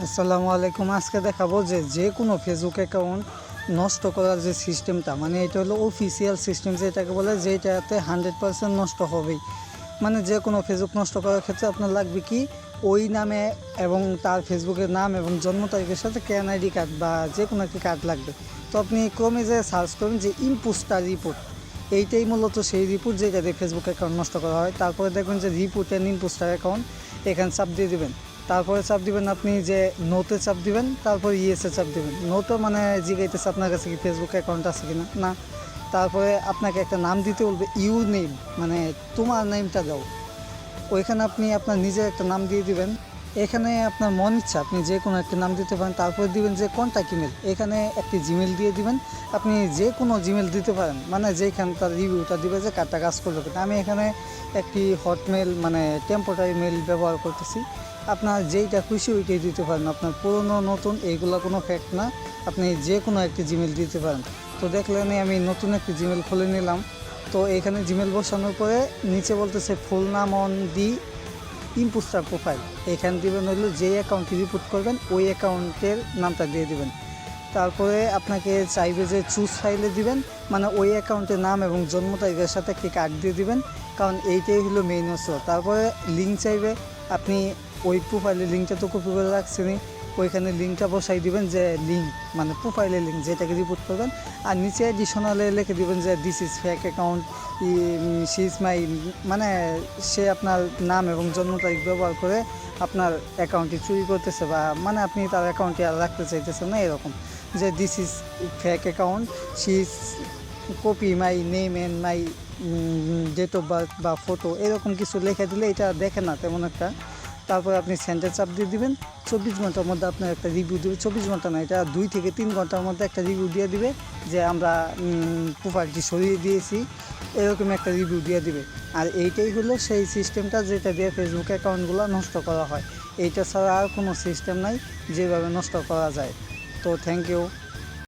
আসসালামু আলাইকুম। আজকে দেখাবো যে কোনো ফেসবুক অ্যাকাউন্ট নষ্ট করার যে সিস্টেমটা, মানে এটা হলো অফিসিয়াল সিস্টেম যেটাকে বলে, যেটাতে 100% নষ্ট হবেই। মানে যে কোনো ফেসবুক নষ্ট করার ক্ষেত্রে আপনার লাগবে কি, ওই নামে এবং তার ফেসবুকের নাম এবং জন্ম তারিখের সাথে ক্যান আইডি কার্ড বা যে কোনো একটি কার্ড লাগবে। তো আপনি ক্রমে যে সার্চ করবেন যে ইম্পোস্টার রিপোর্ট, এইটাই মূলত সেই রিপোর্ট যেটা দিয়ে ফেসবুক অ্যাকাউন্ট নষ্ট করা হয়। তারপরে দেখবেন যে রিপোর্ট অ্যান্ড ইম্পোস্টার অ্যাকাউন্ট, এখানে চাপ দিয়ে দেবেন। তারপরে চাপ দিবেন আপনি যে নোতে চাপ দিবেন, তারপরে ইয়েসে চাপ দিবেন। নোতে মানে জিগাইতেছে আপনার কাছে কি ফেসবুক অ্যাকাউন্ট আছে কিনা, না। তারপরে আপনাকে একটা নাম দিতে বলবে, ইউ নেম, মানে তোমার নেমটা দাও। ওইখানে আপনি আপনার নিজের একটা নাম দিয়ে দিবেন। এখানে আপনার মন ইচ্ছা আপনি যে কোনো একটা নাম দিতে পারেন। তারপরে দিবেন যে কন্ট্যাক্ট ইমেল, এখানে একটি জিমেল দিয়ে দিবেন। আপনি যে কোনো জিমেল দিতে পারেন, মানে যেখানে তার রিভিউটা দিবে যে কারটা কাজ করবে কিনা। আমি এখানে একটি হটমেল মানে টেম্পোরারি মেল ব্যবহার করতেছি। আপনার যেইটা খুশি ওইটাই দিতে পারেন, আপনার পুরনো নতুন এইগুলো কোনো ফ্যাক্ট না, আপনি যে কোনো একটি জিমেল দিতে পারেন। তো দেখলেন আমি নতুন একটি জিমেল খুলে নিলাম। তো এখানে জিমেল বসানোর পরে নিচে বলতেছে ফুল নাম অন দি ইম্পোস্টার প্রোফাইল, এখানে দিবেন হলো যেই অ্যাকাউন্টটি রিপোর্ট করবেন ওই অ্যাকাউন্টের নামটা দিয়ে দিবেন। তারপরে আপনাকে চাইবে যে চুজ ফাইলে দিবেন, মানে ওই অ্যাকাউন্টের নাম এবং জন্ম তারিখের সাথে একটি কার্ড দিয়ে দিবেন, কারণ এইটাই হলো মেইন উৎস। তারপরে লিঙ্ক চাইবে, আপনি ওই প্রোফাইলের লিঙ্কটা তো কপি করে রাখছেনই, ওইখানে লিঙ্কটা বসাই দিবেন যে লিঙ্ক মানে প্রোফাইলের লিঙ্ক যেটাকে রিপোর্ট করবেন। আর নিচে অ্যাডিশনালে লিখে দিবেন যে this is fake account, she is my, মানে সে আপনার নাম এবং জন্ম তারিখ ব্যবহার করে আপনার অ্যাকাউন্টটি চুরি করতেছে, বা মানে আপনি তার অ্যাকাউন্টটি আর রাখতে চাইতেছেন না, এরকম যে this is fake account, she is copy my name and my date of birth বা ফটো, এরকম কিছু লেখা দিলে এটা দেখে না তেমন একটা। তারপরে আপনি সেন্টার চাপ দিয়ে দিবেন। 24 ঘন্টার মধ্যে আপনার একটা রিভিউ দেবে। 24 ঘন্টা না, এটা 2 থেকে 3 ঘন্টার মধ্যে একটা রিভিউ দিয়ে দিবে যে আমরা প্রোফাইলটি সরিয়ে দিয়েছি, এরকম একটা রিভিউ দিয়ে দিবে। আর এইটাই হলো সেই সিস্টেমটা যেটা দিয়ে ফেসবুক অ্যাকাউন্টগুলো নষ্ট করা হয়। এইটা ছাড়া আর কোনো সিস্টেম নাই যেভাবে নষ্ট করা যায়। তো থ্যাংক ইউ।